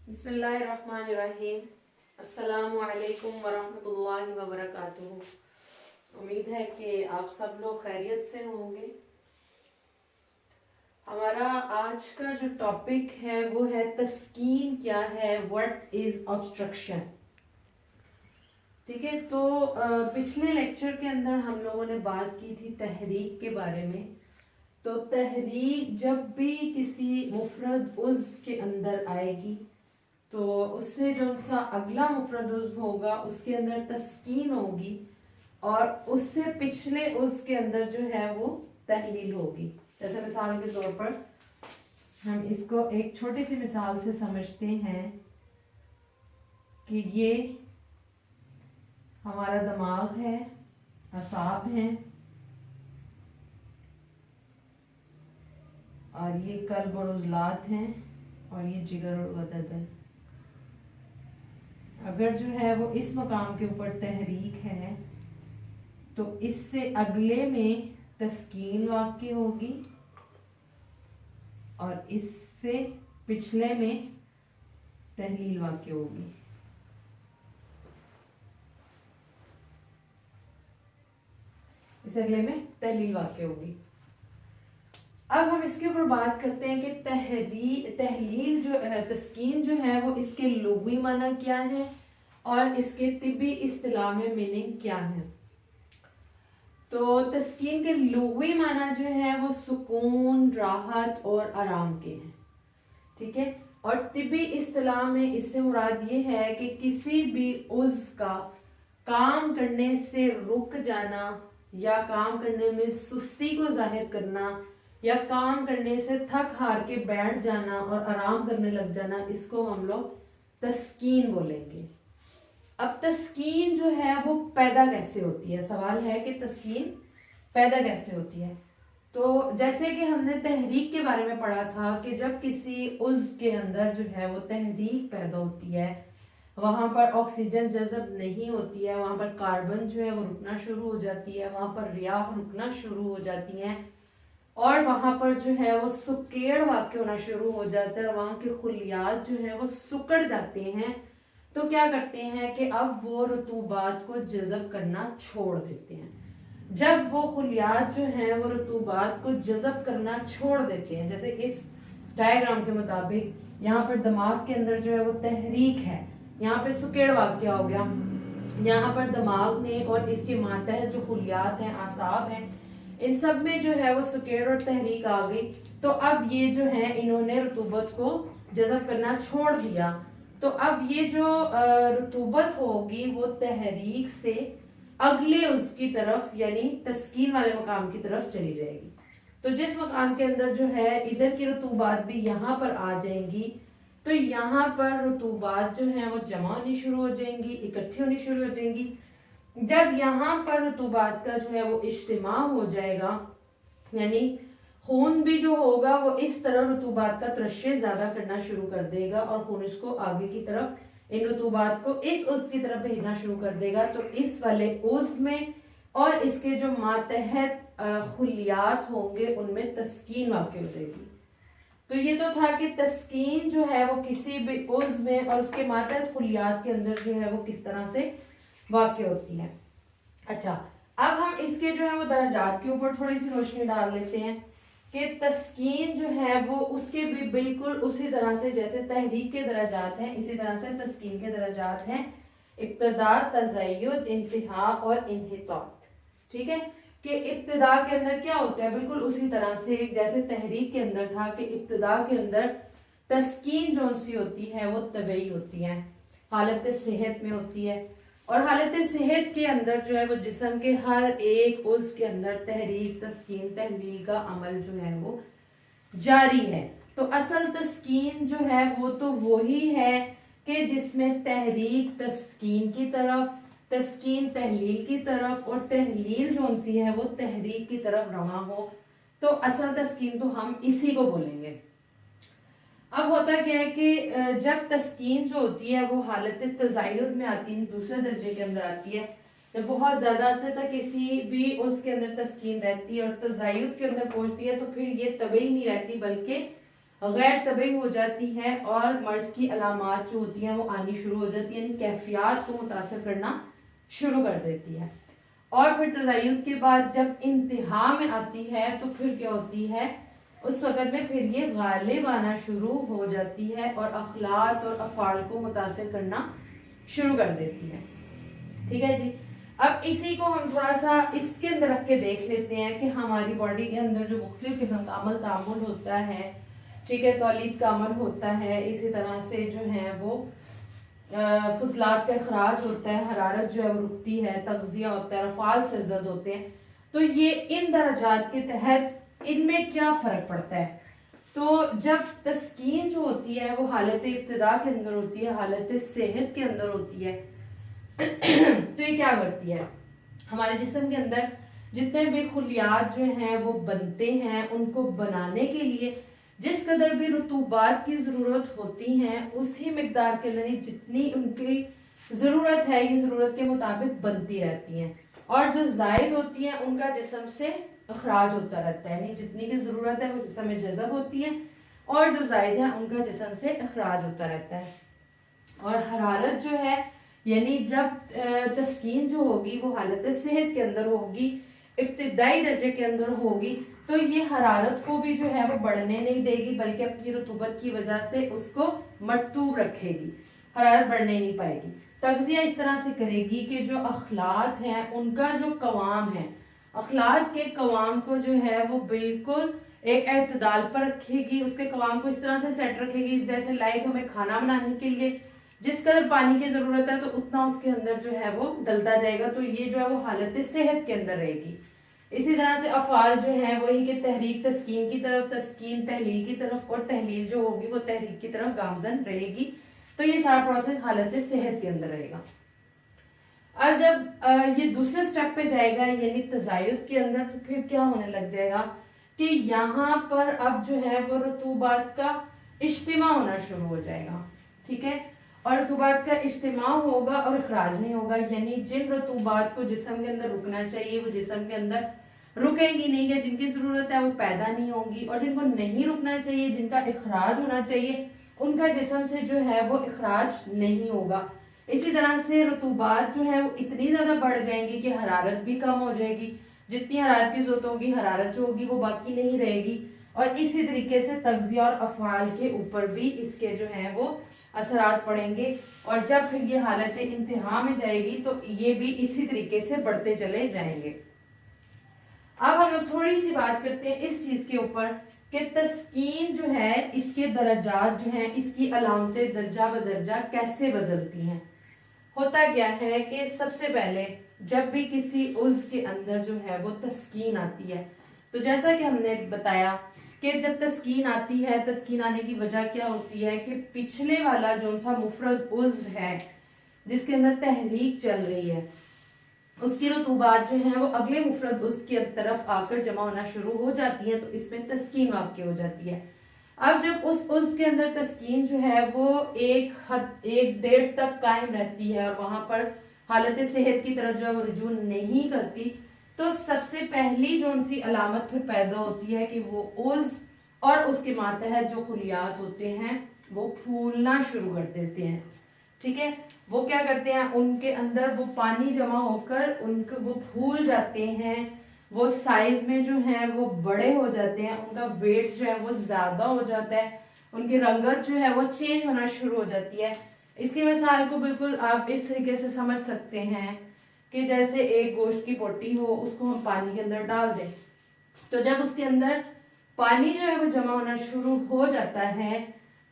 بسم اللہ الرحمن الرحیم۔ السلام علیکم ورحمۃ اللہ وبرکاتہ۔ امید ہے کہ آپ سب لوگ خیریت سے ہوں گے۔ ہمارا آج کا جو ٹاپک ہے وہ ہے تسکین کیا ہے، واٹ از obstruction۔ ٹھیک ہے، تو پچھلے لیکچر کے اندر ہم لوگوں نے بات کی تھی تحریک کے بارے میں۔ تو تحریک جب بھی کسی مفرد عضو کے اندر آئے گی تو اس سے جو سا اگلا مفرد عضو ہوگا اس کے اندر تسکین ہوگی، اور اس سے پچھلے عضو کے اندر جو ہے وہ تحلیل ہوگی۔ جیسے مثال کے طور پر ہم اس کو ایک چھوٹی سی مثال سے سمجھتے ہیں کہ یہ ہمارا دماغ ہے، اعصاب ہیں، اور یہ قلب اور عضلات ہیں، اور یہ جگر اور غدد ہے۔ اگر جو ہے وہ اس مقام کے اوپر تحریک ہے تو اس سے اگلے میں تسکین واقع ہوگی، اور اس سے پچھلے میں تحلیل واقع ہوگی۔ اس اگلے میں تحلیل واقع ہوگی۔ اب ہم اس کے اوپر بات کرتے ہیں کہ تحلیل جو تسکین جو ہے وہ اس کے لغوی معنی کیا ہے اور اس کے طبی اصطلاح میں میننگ کیا ہے۔ تو تسکین کے لغوی معنی جو ہے وہ سکون، راحت اور آرام کے ہیں، ٹھیک ہے۔ اور طبی اصطلاح میں اس سے مراد یہ ہے کہ کسی بھی عضو کا کام کرنے سے رک جانا، یا کام کرنے میں سستی کو ظاہر کرنا، یا کام کرنے سے تھک ہار کے بیٹھ جانا اور آرام کرنے لگ جانا، اس کو ہم لوگ تسکین بولیں گے۔ اب تسکین جو ہے وہ پیدا کیسے ہوتی ہے؟ سوال ہے کہ تسکین پیدا کیسے ہوتی ہے؟ تو جیسے کہ ہم نے تحریک کے بارے میں پڑھا تھا کہ جب کسی عضو کے اندر جو ہے وہ تحریک پیدا ہوتی ہے، وہاں پر آکسیجن جذب نہیں ہوتی ہے، وہاں پر کاربن جو ہے وہ رکنا شروع ہو جاتی ہے، وہاں پر ریاح رکنا شروع ہو جاتی ہیں، اور وہاں پر جو ہے وہ سکیڑ واقع ہونا شروع ہو جاتا ہے، اور وہاں کے خلیات جو ہیں وہ سکڑ جاتے ہیں۔ تو کیا کرتے ہیں کہ اب وہ رطوبات کو جذب کرنا چھوڑ دیتے ہیں۔ جب وہ خلیات جو ہیں وہ رطوبات کو جذب کرنا چھوڑ دیتے ہیں، جیسے اس ڈائیگرام کے مطابق یہاں پر دماغ کے اندر جو ہے وہ تحریک ہے، یہاں پہ سکیڑ واقع ہو گیا، یہاں پر دماغ نے اور اس کے ماتحت جو خلیات ہیں، اعصاب ہیں، ان سب میں جو ہے وہ سکیڑ اور تحریک آ گئی۔ تو اب یہ جو ہے انہوں نے رطوبت کو جذب کرنا چھوڑ دیا، تو اب یہ جو رطوبت ہوگی وہ تحریک سے اگلے عضو کی طرف یعنی تسکین والے مقام کی طرف چلی جائے گی۔ تو جس مقام کے اندر جو ہے ادھر کی رطوبات بھی یہاں پر آ جائیں گی، تو یہاں پر رطوبات جو ہیں وہ جمع ہونی شروع ہو جائیں گی، اکٹھی ہونی شروع ہو جائیں گی۔ جب یہاں پر رطوبات کا جو ہے وہ اجتماع ہو جائے گا، یعنی خون بھی جو ہوگا وہ اس طرح رطوبات کا ترشح زیادہ کرنا شروع کر دے گا، اور خون اس کو آگے کی طرف ان رطوبات کو اس عضو کی طرف بھیجنا شروع کر دے گا، تو اس والے عضو میں اور اس کے جو ماتحت خلیات ہوں گے ان میں تسکین واقع ہو جائے گی۔ تو یہ تو تھا کہ تسکین جو ہے وہ کسی بھی عضو میں اور اس کے ماتحت خلیات کے اندر جو ہے وہ کس طرح سے واقع ہوتی ہے۔ اچھا، اب ہم اس کے جو ہے وہ درجات کے اوپر تھوڑی سی روشنی ڈال لیتے ہیں کہ تسکین جو ہے وہ اس کے بھی بالکل اسی طرح سے جیسے تحریک کے درجات ہیں، اسی طرح سے تسکین کے درجات ہیں: ابتدا، تزاید، انتہا اور انحطاط۔ ٹھیک ہے، کہ ابتدا کے اندر کیا ہوتا ہے، بالکل اسی طرح سے جیسے تحریک کے اندر تھا کہ ابتدا کے اندر تسکین جو سی ہوتی ہے وہ طبعی ہوتی ہے، حالت صحت میں ہوتی ہے، اور حالت صحت کے اندر جو ہے وہ جسم کے ہر ایک عضو کے اندر تحریک، تسکین، تحلیل کا عمل جو ہے وہ جاری ہے۔ تو اصل تسکین جو ہے وہ تو وہی ہے کہ جس میں تحریک تسکین کی طرف، تسکین تحلیل کی طرف، اور تحلیل جو سی ہے وہ تحریک کی طرف رواں ہو، تو اصل تسکین تو ہم اسی کو بولیں گے۔ اب ہوتا کیا ہے کہ جب تسکین جو ہوتی ہے وہ حالت تزاید میں آتی ہے، دوسرے درجے کے اندر آتی ہے، جب بہت زیادہ عرصے تک کسی بھی اس کے اندر تسکین رہتی ہے اور تزاید کے اندر پہنچتی ہے، تو پھر یہ طبعی نہیں رہتی بلکہ غیر طبعی ہو جاتی ہے اور مرض کی علامات جو ہوتی ہیں وہ آنی شروع ہو جاتی ہیں، یعنی کیفیات کو متاثر کرنا شروع کر دیتی ہے۔ اور پھر تزائید کے بعد جب انتہا میں آتی ہے تو پھر کیا ہوتی ہے، اس وقت میں پھر یہ غالب آنا شروع ہو جاتی ہے اور اخلاق اور افعال کو متاثر کرنا شروع کر دیتی ہے۔ ٹھیک ہے جی، اب اسی کو ہم تھوڑا سا اس کے اندر رکھ کے دیکھ لیتے ہیں کہ ہماری باڈی کے اندر جو مختلف قسم کا عمل تعامل ہوتا ہے، ٹھیک ہے، تولید کا عمل ہوتا ہے، اسی طرح سے جو ہے وہ فضلات کا اخراج ہوتا ہے، حرارت جو ہے وہ رکتی ہے، تغذیہ ہوتا ہے، افعال سرزد ہوتے ہیں۔ تو یہ ان درجات کے تحت ان میں کیا فرق پڑتا ہے؟ تو جب تسکین جو ہوتی ہے وہ حالت ابتدا کے اندر ہوتی ہے، حالت صحت کے اندر ہوتی ہے، تو یہ کیا کرتی ہے، ہمارے جسم کے اندر جتنے بھی خلیات جو ہیں وہ بنتے ہیں، ان کو بنانے کے لیے جس قدر بھی رطوبات کی ضرورت ہوتی ہیں اسی مقدار کے اندر جتنی ان کی ضرورت ہے یہ ضرورت کے مطابق بنتی رہتی ہیں، اور جو زائد ہوتی ہیں ان کا جسم سے اخراج ہوتا رہتا ہے، یعنی جتنی کی ضرورت ہے وہ جسم میں جذب ہوتی ہے اور جو زائد ہے ان کا جسم سے اخراج ہوتا رہتا ہے۔ اور حرارت جو ہے، یعنی جب تسکین جو ہوگی وہ حالت صحت کے اندر ہوگی، ابتدائی درجے کے اندر ہوگی، تو یہ حرارت کو بھی جو ہے وہ بڑھنے نہیں دے گی بلکہ اپنی رطوبت کی وجہ سے اس کو مرطوب رکھے گی، حرارت بڑھنے نہیں پائے گی۔ تغذیہ اس طرح سے کرے گی کہ جو اخلاق ہیں ان کا جو قوام ہے، اخلاق کے قوام کو جو ہے وہ بالکل ایک اعتدال پر رکھے گی، اس کے قوام کو اس طرح سے سیٹ رکھے گی جیسے لائک ہمیں کھانا بنانے کے لیے جس قدر پانی کی ضرورت ہے تو اتنا اس کے اندر جو ہے وہ ڈلتا جائے گا، تو یہ جو ہے وہ حالت صحت کے اندر رہے گی۔ اسی طرح سے افعال جو ہیں وہی کہ تحریک تسکین کی طرف، تسکین تحلیل کی طرف، اور تحلیل جو ہوگی وہ تحریک کی طرف گامزن رہے گی، تو یہ سارا پروسیس حالت صحت کے اندر رہے گا۔ اب جب یہ دوسرے سٹیپ پہ جائے گا یعنی تزائد کے اندر، تو پھر کیا ہونے لگ جائے گا کہ یہاں پر اب جو ہے وہ رطوبات کا اجتماع ہونا شروع ہو جائے گا، ٹھیک ہے، اور رطوبات کا اجتماع ہوگا اور اخراج نہیں ہوگا، یعنی جن رطوبات کو جسم کے اندر رکنا چاہیے وہ جسم کے اندر رکے گی نہیں ہے، جن کی ضرورت ہے وہ پیدا نہیں ہوگی، اور جن کو نہیں رکنا چاہیے، جن کا اخراج ہونا چاہیے، ان کا جسم سے جو ہے وہ اخراج نہیں ہوگا۔ اسی طرح سے رطوبات جو ہے وہ اتنی زیادہ بڑھ جائیں گی کہ حرارت بھی کم ہو جائے گی، جتنی حرارت کی ضرورت ہوگی حرارت جو ہوگی وہ باقی نہیں رہے گی، اور اسی طریقے سے تغذیہ اور افعال کے اوپر بھی اس کے جو ہیں وہ اثرات پڑیں گے، اور جب پھر یہ حالت انتہا میں جائے گی تو یہ بھی اسی طریقے سے بڑھتے چلے جائیں گے۔ اب ہم لوگ تھوڑی سی بات کرتے ہیں اس چیز کے اوپر کہ تسکین جو ہے اس کے درجات جو ہیں، اس کی علامتیں درجہ بدرجہ کیسے بدلتی ہیں۔ ہوتا کیا ہے کہ سب سے پہلے جب بھی کسی عضو کے اندر جو ہے وہ تسکین آتی ہے، تو جیسا کہ ہم نے بتایا کہ جب تسکین آتی ہے، تسکین آنے کی وجہ کیا ہوتی ہے کہ پچھلے والا جو سا مفرد عضو ہے جس کے اندر تحریک چل رہی ہے، اس کی رطوبات جو ہیں وہ اگلے مفرد عضو کی طرف آ کر جمع ہونا شروع ہو جاتی ہے، تو اس میں تسکین واقع ہو جاتی ہے۔ اب جب اس عضو کے اندر تسکین جو ہے وہ ایک دیر تک قائم رہتی ہے اور وہاں پر حالت صحت کی طرف جو ہے وہ رجوع نہیں کرتی، تو سب سے پہلی جو ان سی علامت پھر پیدا ہوتی ہے کہ وہ عضو اور اس کے ماتحت جو خلیات ہوتے ہیں وہ پھولنا شروع کر دیتے ہیں، ٹھیک ہے، وہ کیا کرتے ہیں، ان کے اندر وہ پانی جمع ہو کر وہ پھول جاتے ہیں، وہ سائز میں جو ہیں وہ بڑے ہو جاتے ہیں، ان کا ویٹ جو ہے وہ زیادہ ہو جاتا ہے، ان کی رنگت جو ہے وہ چینج ہونا شروع ہو جاتی ہے۔ اس کی مثال کو بالکل آپ اس طریقے سے سمجھ سکتے ہیں کہ جیسے ایک گوشت کی بوٹی ہو، اس کو ہم پانی کے اندر ڈال دیں، تو جب اس کے اندر پانی جو ہے وہ جمع ہونا شروع ہو جاتا ہے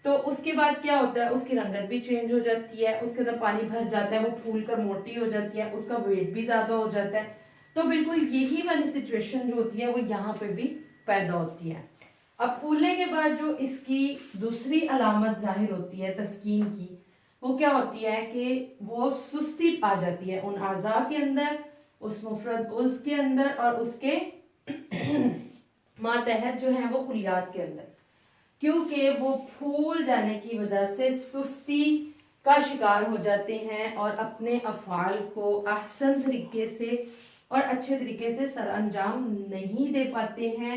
تو اس کے بعد کیا ہوتا ہے، اس کی رنگت بھی چینج ہو جاتی ہے، اس کے اندر پانی بھر جاتا ہے، وہ پھول کر موٹی ہو جاتی ہے، اس کا ویٹ بھی زیادہ ہو جاتا ہے۔ تو بالکل یہی والی سچویشن جو ہوتی ہے وہ یہاں پہ بھی پیدا ہوتی ہے۔ اب پھولنے کے بعد جو اس کی دوسری علامت ظاہر ہوتی ہے تسکین کی، وہ کیا ہوتی ہے کہ وہ سستی آ جاتی ہے ان اعضاء کے اندر، اس مفرد عضو کے اندر اور اس کے ماتحت جو ہیں وہ خلیات کے اندر، کیونکہ وہ پھول جانے کی وجہ سے سستی کا شکار ہو جاتے ہیں اور اپنے افعال کو احسن طریقے سے اور اچھے طریقے سے سر انجام نہیں دے پاتے ہیں،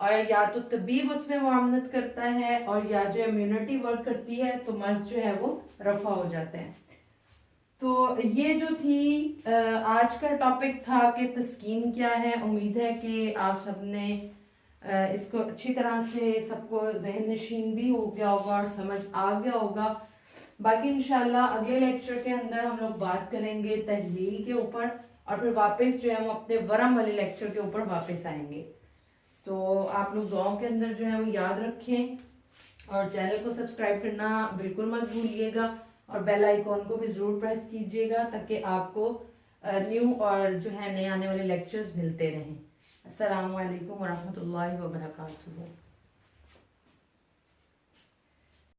اور یا تو طبیب اس میں معاونت کرتا ہے اور یا جو امیونٹی ورک کرتی ہے تو مرض جو ہے وہ رفع ہو جاتے ہیں. تو یہ جو تھی آج کا ٹاپک تھا کہ تسکین کیا ہے. امید ہے کہ آپ سب نے اس کو اچھی طرح سے سب کو ذہن نشین بھی ہو گیا ہوگا اور سمجھ آ گیا ہوگا. باقی انشاءاللہ اگلے لیکچر کے اندر ہم لوگ بات کریں گے تحلیل کے اوپر اور پھر واپس جو ہے ہم اپنے ورم والے لیکچر کے اوپر واپس آئیں گے. تو آپ لوگ دعاؤں کے اندر جو ہے وہ یاد رکھیں اور چینل کو سبسکرائب کرنا بالکل مت بھولیے گا اور بیل آئیکن کو بھی ضرور پریس کیجیے گا تاکہ آپ کو نیو اور جو ہے نئے آنے والے لیکچرز ملتے رہیں. السلام علیکم ورحمۃ اللہ وبرکاتہ.